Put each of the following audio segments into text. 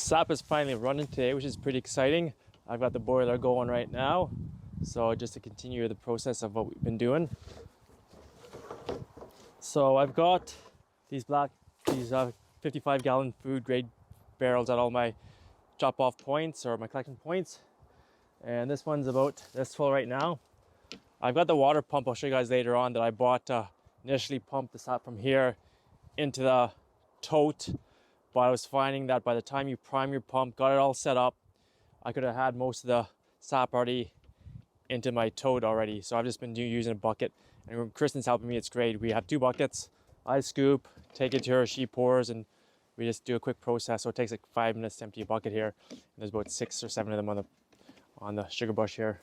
sap is finally running today, which is pretty exciting. I've got the boiler going right now, so just to continue the process of what we've been doing. So I've got these 55-gallon food grade barrels at all my drop off points or my collection points, and this one's about this full right now. I've got the water pump I'll show you guys later on that I bought initially pumped the sap from here into the tote, but I was finding that by the time you prime your pump, got it all set up, I could have had most of the sap already into my tote already. So I've just been using a bucket, and when Kristen's helping me, it's great. We have 2 buckets. I scoop, take it to her, she pours, and we just do a quick process. So it takes like 5 minutes to empty a bucket here. And there's about 6 or 7 of them on the sugar bush here.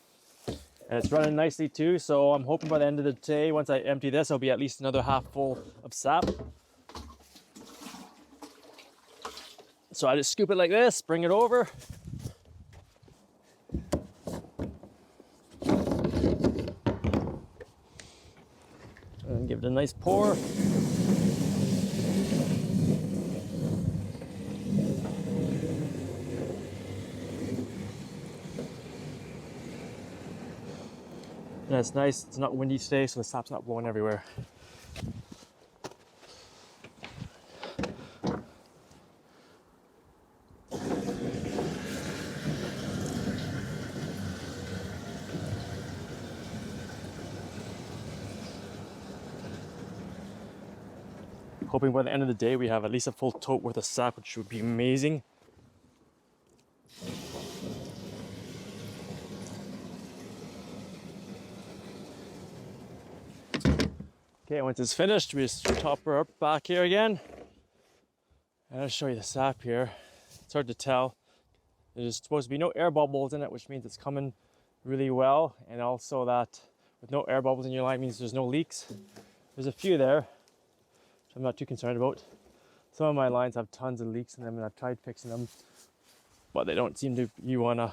And it's running nicely too, so I'm hoping by the end of the day, once I empty this, I'll be at least another half full of sap. So I just scoop it like this, bring it over. And give it a nice pour. And it's nice, it's not windy today, so the sap's not blowing everywhere. Hoping by the end of the day we have at least a full tote worth of sap, which would be amazing. Okay, once it's finished, we just top her up back here again. And I'll show you the sap here. It's hard to tell. There's supposed to be no air bubbles in it, which means it's coming really well. And also that with no air bubbles in your line means there's no leaks. There's a few there, which I'm not too concerned about. Some of my lines have tons of leaks in them, and I've tried fixing them, but they don't seem to you want to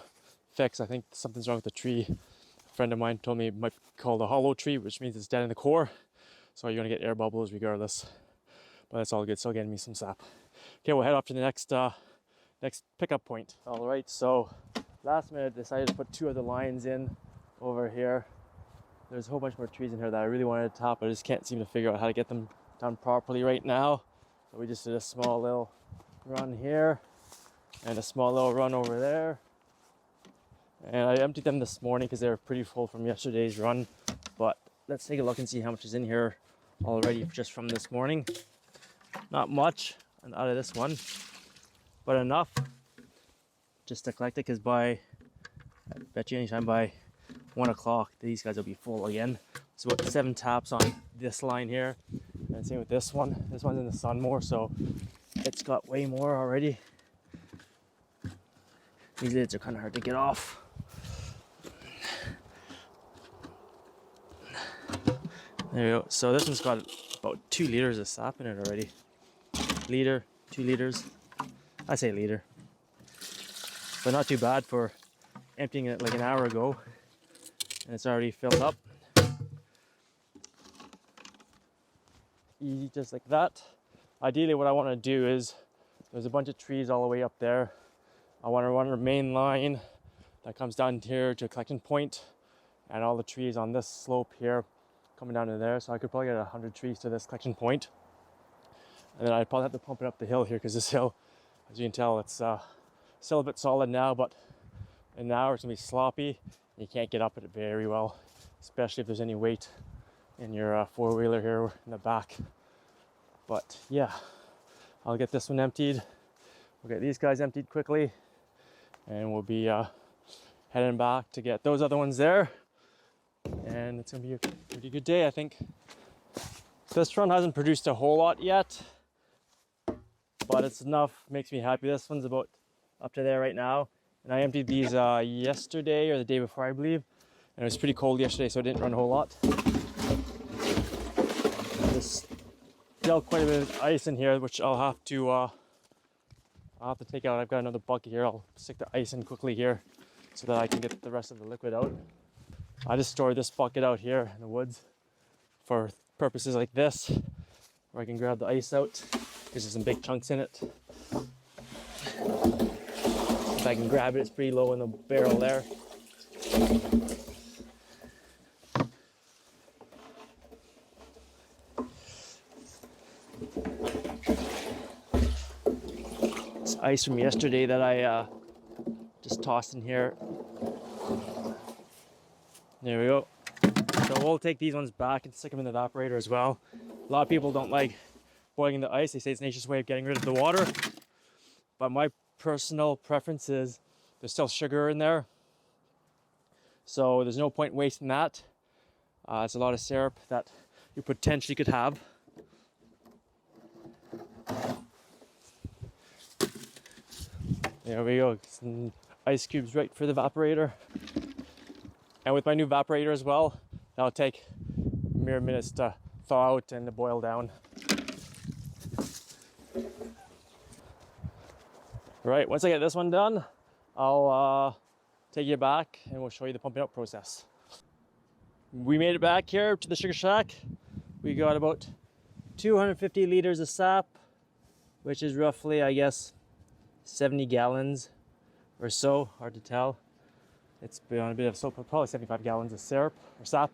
fix. I think something's wrong with the tree. A friend of mine told me it might be called a hollow tree, which means it's dead in the core. So you're gonna get air bubbles regardless, but that's all good. Still getting me some sap. Okay, we'll head off to the next pickup point. All right, so last minute decided to put 2 other lines in over here. There's a whole bunch more trees in here that I really wanted to top, but I just can't seem to figure out how to get them done properly right now. So we just did a small little run here and a small little run over there. And I emptied them this morning because they were pretty full from yesterday's run, but let's take a look and see how much is in here already just from this morning. Not much out of this one, but enough just to collect it, because I bet you anytime by 1 o'clock these guys will be full again. So about 7 taps on this line here, and same with this one. This one's in the sun more, so it's got way more already. These lids are kind of hard to get off. There you go. So this one's got about 2 liters of sap in it already. Liter, 2 liters. I say liter. But not too bad for emptying it like an hour ago. And it's already filled up. Easy, just like that. Ideally what I want to do is, there's a bunch of trees all the way up there. I want to run a main line that comes down here to a collection point, and all the trees on this slope here coming down to there, so I could probably get 100 trees to this collection point. And then I'd probably have to pump it up the hill here, because this hill, as you can tell, it's still a bit solid now, but in an hour it's gonna be sloppy. You can't get up it very well, especially if there's any weight in your four-wheeler here in the back. But yeah, I'll get this one emptied. We'll get these guys emptied quickly, and we'll be heading back to get those other ones there. And it's gonna be a pretty good day, I think. This run hasn't produced a whole lot yet, but it's enough, makes me happy. This one's about up to there right now. And I emptied these yesterday or the day before, I believe. And it was pretty cold yesterday, so I didn't run a whole lot. There's still quite a bit of ice in here, which I'll have to take out. I've got another bucket here. I'll stick the ice in quickly here so that I can get the rest of the liquid out. I just store this bucket out here in the woods for purposes like this, where I can grab the ice out because there's some big chunks in it. I can grab it. It's pretty low in the barrel there. It's ice from yesterday that I just tossed in here. There we go. So we'll take these ones back and stick them in the evaporator as well. A lot of people don't like boiling the ice. They say it's an nature's way of getting rid of the water. But my personal preference is there's still sugar in there. So there's no point wasting that. It's a lot of syrup that you potentially could have. There we go. Some ice cubes right for the evaporator. And with my new evaporator as well, that'll take mere minutes to thaw out and to boil down. Right, once I get this one done, I'll take you back and we'll show you the pumping up process. We made it back here to the sugar shack. We got about 250 liters of sap, which is roughly, I guess, 70 gallons or so, hard to tell. It's been a bit of soap, probably 75 gallons of syrup or sap.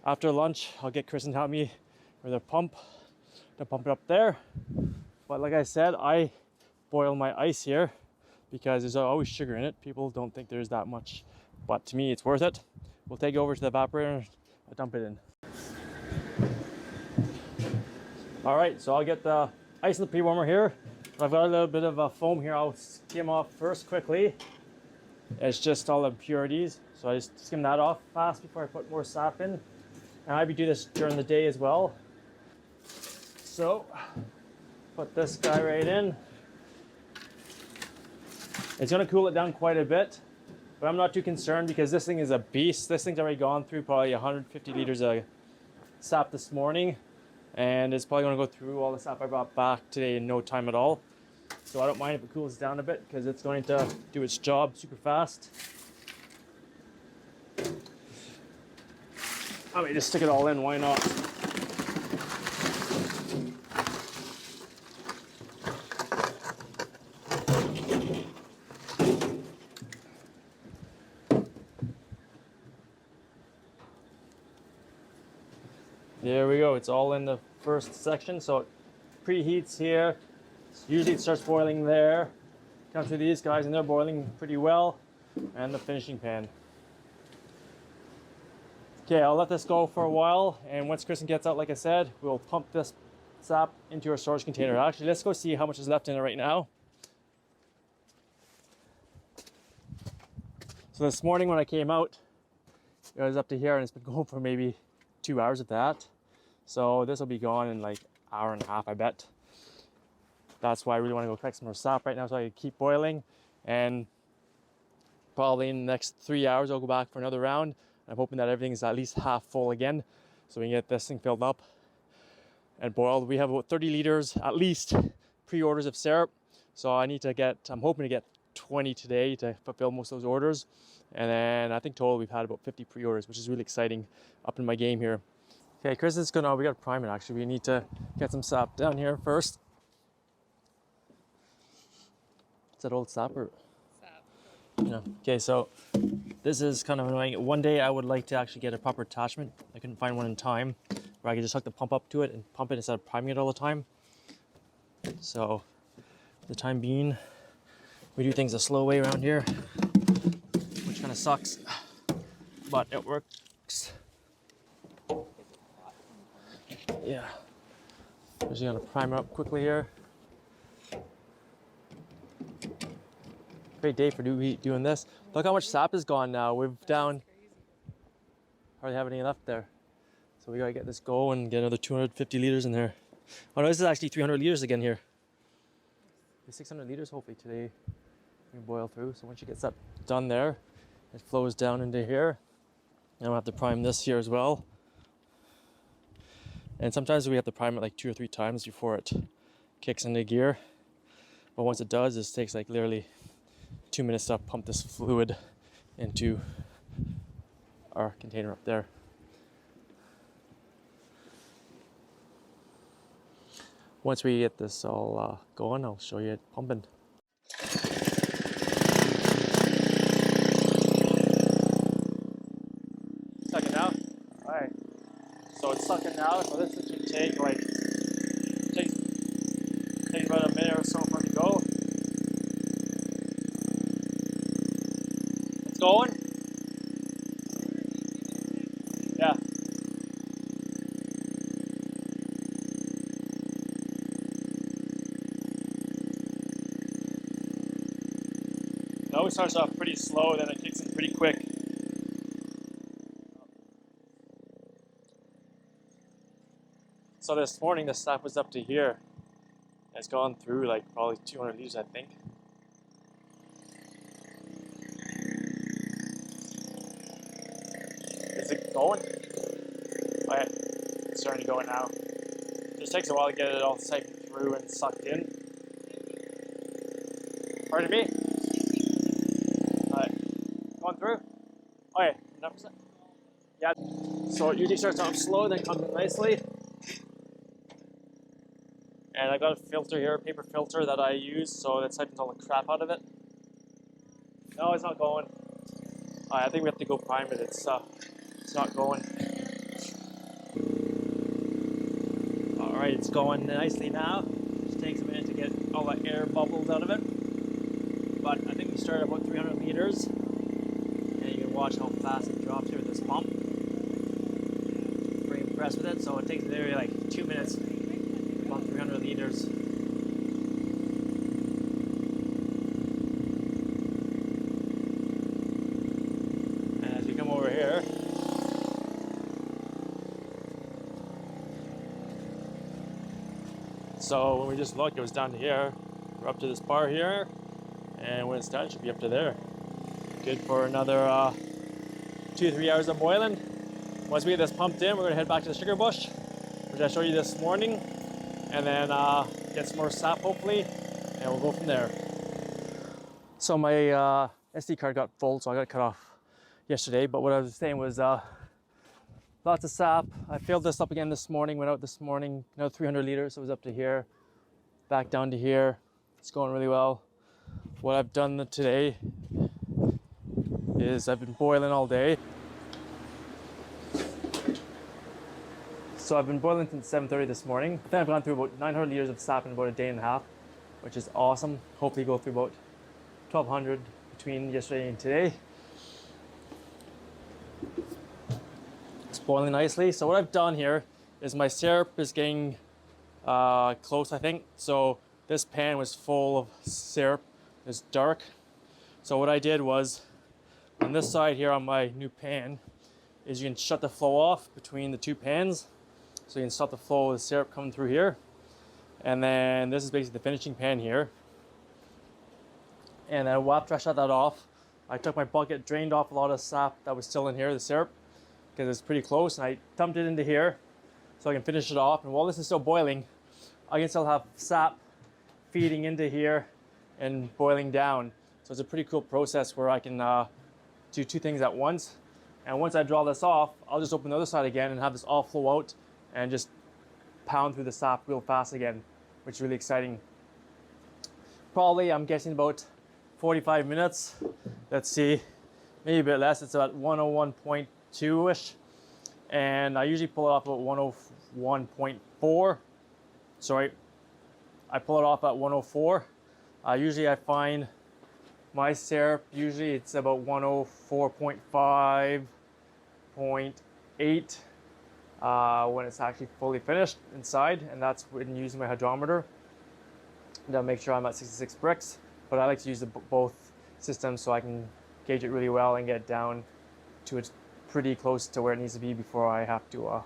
After lunch, I'll get Kristen to help me with a pump to pump it up there. But like I said, I boil my ice here because there's always sugar in it. People don't think there's that much, but to me, it's worth it. We'll take it over to the evaporator and I'll dump it in. All right, so I'll get the ice in the pre-warmer here. I've got a little bit of foam here. I'll skim off first quickly. It's just all impurities, so I just skim that off fast before I put more sap in. And I do this during the day as well. So, put this guy right in. It's gonna cool it down quite a bit, but I'm not too concerned because this thing is a beast. This thing's already gone through probably 150 liters of sap this morning, and it's probably gonna go through all the sap I brought back today in no time at all. So I don't mind if it cools down a bit because it's going to do its job super fast. I mean, just stick it all in, why not? There we go, it's all in the first section, so it preheats here. Usually it starts boiling there. Come through these guys and they're boiling pretty well. And the finishing pan. Okay, I'll let this go for a while, and once Kristen gets out, like I said, we'll pump this sap into our storage container. Actually, let's go see how much is left in it right now. So this morning when I came out, it was up to here and it's been going for maybe 2 hours of that. So this will be gone in like an hour and a half, I bet. That's why I really want to go collect some more sap right now so I can keep boiling. And probably in the next 3 hours, I'll go back for another round. I'm hoping that everything is at least half full again so we can get this thing filled up and boiled. We have about 30 liters at least pre-orders of syrup. So I'm hoping to get 20 today to fulfill most of those orders. And then I think total we've had about 50 pre-orders, which is really exciting, up in my game here. Okay, Kristen's we got to prime it actually. We need to get some sap down here first. Is that old sap or? Sap. Yeah. Okay, so this is kind of annoying. One day I would like to actually get a proper attachment. I couldn't find one in time where I could just hook the pump up to it and pump it instead of priming it all the time. So, for the time being, we do things a slow way around here, which kind of sucks, but it works. Yeah. I'm just gonna prime it up quickly here. Great day for doing this. Look how much sap is gone now. We've down, hardly have any left there. So we gotta get this going and get another 250 liters in there. Oh no, this is actually 300 liters again here. 600 liters hopefully today we boil through. So once you get that done there, it flows down into here. And we'll have to prime this here as well. And sometimes we have to prime it like 2 or 3 times before it kicks into gear. But once it does, it takes like literally 2 minutes to pump this fluid into our container up there. Once we get this all going, I'll show you it pumping. now, so this should take like takes about a minute or so for it to go. It's going. Yeah. It always starts off pretty slow, then it kicks in pretty quick. So this morning the sap was up to here. It's gone through like probably 200 liters, I think. Is it going? Oh yeah, it's starting to go now. Just takes a while to get it all siphoned through and sucked in. Pardon me? Going through? Oh yeah, 100%. Yeah. So it usually starts off slow, then comes in nicely. And I got a filter here, a paper filter that I use, so that siphons all the crap out of it. No, it's not going. I think we have to go prime it. It's not going. All right, it's going nicely now. Just takes a minute to get all the air bubbles out of it. But I think we started about 300 liters. And you can watch how fast it drops here with this pump. Pretty impressed with it. So it takes literally like 2 minutes, about 300 liters. And as we come over here, so when we just looked, it was down to here. We're up to this bar here, and when it's done, it should be up to there. Good for another 2-3 hours of boiling. Once we get this pumped in, we're gonna head back to the sugar bush, which I showed you this morning, and then get some more sap hopefully, and we'll go from there. So my SD card got full, so I got cut off yesterday, but what I was saying was lots of sap. I filled this up again this morning, went out this morning, another 300 liters, so it was up to here, back down to here. It's going really well. What I've done today is I've been boiling all day. So I've been boiling since 7:30 this morning. I think I've gone through about 900 liters of sap in about a day and a half, which is awesome. Hopefully go through about 1200 between yesterday and today. It's boiling nicely. So what I've done here is my syrup is getting close, I think. So this pan was full of syrup. It's dark. So what I did was, on this side here on my new pan, is you can shut the flow off between the two pans. So you can stop the flow of the syrup coming through here. And then this is basically the finishing pan here. And then after I shut that off, I took my bucket, drained off a lot of sap that was still in here, the syrup, because it's pretty close, and I dumped it into here so I can finish it off. And while this is still boiling, I can still have sap feeding into here and boiling down. So it's a pretty cool process where I can do two things at once. And once I draw this off, I'll just open the other side again and have this all flow out and just pound through the sap real fast again, which is really exciting. Probably, I'm guessing about 45 minutes. Let's see, maybe a bit less. It's about 101.2-ish. And I usually pull it off about 101.4. Sorry, I pull it off at 104. Usually I find my syrup, usually it's about 104.5, 0.8 when it's actually fully finished inside, and that's when using my hydrometer to make sure I'm at 66 bricks. But I like to use both systems so I can gauge it really well and get it down to it's pretty close to where it needs to be before I have to.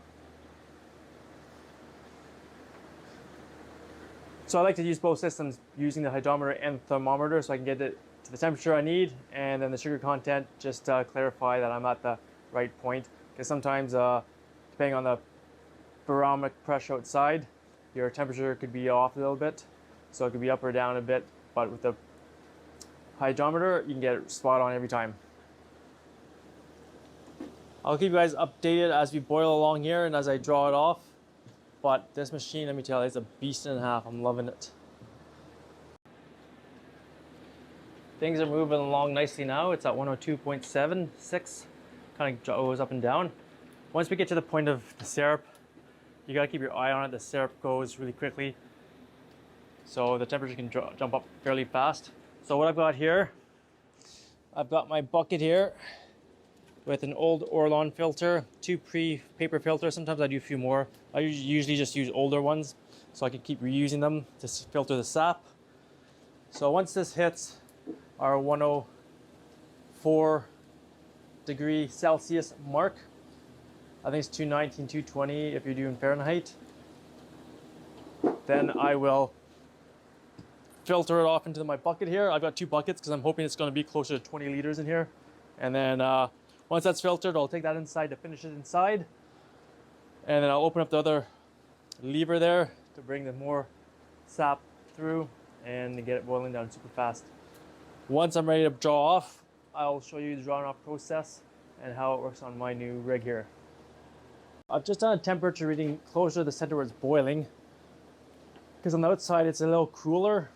So I like to use both systems, using the hydrometer and thermometer, so I can get it to the temperature I need, and then the sugar content, just to clarify that I'm at the right point. Because sometimes, depending on the barometric pressure outside, your temperature could be off a little bit, so it could be up or down a bit. But with the hydrometer, you can get it spot on every time. I'll keep you guys updated as we boil along here and as I draw it off. But this machine, let me tell you, it's a beast and a half. I'm loving it. Things are moving along nicely now. It's at 102.76. Kind of goes up and down. Once we get to the point of the syrup, you gotta keep your eye on it. The syrup goes really quickly, so the temperature can jump up fairly fast. So what I've got here, I've got my bucket here with an old Orlon filter, 2 pre-paper filters. Sometimes I do a few more. I usually just use older ones so I can keep reusing them to filter the sap. So once this hits our 104 degree Celsius mark, I think it's 219, 220 if you're doing Fahrenheit, then I will filter it off into my bucket here. I've got 2 buckets because I'm hoping it's going to be closer to 20 liters in here. And then once that's filtered, I'll take that inside to finish it inside. And then I'll open up the other lever there to bring the more sap through and get it boiling down super fast. Once I'm ready to draw off, I'll show you the drawing off process and how it works on my new rig here. I've just done a temperature reading closer to the center where it's boiling, because on the outside it's a little cooler.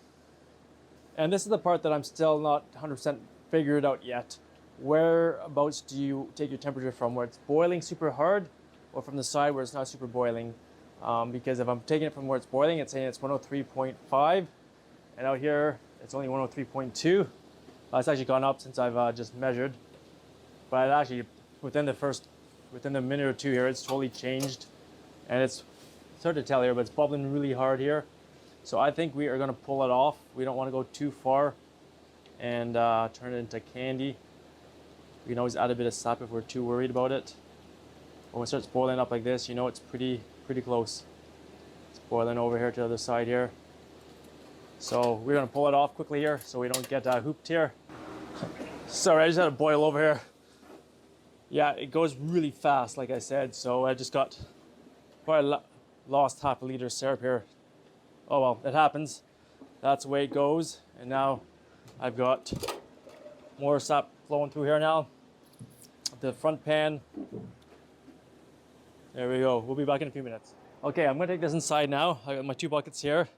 And this is the part that I'm still not 100% figured out yet. Whereabouts do you take your temperature from, where it's boiling super hard or from the side where it's not super boiling? Because if I'm taking it from where it's boiling, it's saying it's 103.5, and out here it's only 103.2. It's actually gone up since I've just measured, but it actually within the minute or two here, it's totally changed, and it's hard to tell here, but it's bubbling really hard here. So I think we are going to pull it off. We don't want to go too far and turn it into candy. We can always add a bit of sap if we're too worried about it. When it starts boiling up like this, you know it's pretty close. It's boiling over here to the other side here. So we're going to pull it off quickly here so we don't get hooped here. Sorry, I just had to boil over here. Yeah, it goes really fast, like I said. So I just got probably lost half a liter of syrup here. Oh well, it happens. That's the way it goes. And now I've got more sap flowing through here now. The front pan. There we go. We'll be back in a few minutes. Okay, I'm gonna take this inside now. I got my 2 buckets here.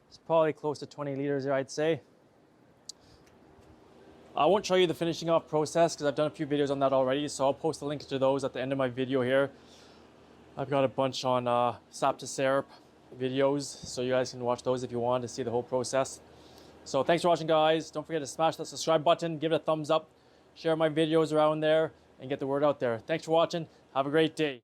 It's probably close to 20 liters here, I'd say. I won't show you the finishing off process because I've done a few videos on that already, so I'll post a link to those at the end of my video here. I've got a bunch on sap to syrup videos, so you guys can watch those if you want to see the whole process. So thanks for watching, guys. Don't forget to smash that subscribe button, give it a thumbs up, share my videos around there, and get the word out there. Thanks for watching. Have a great day.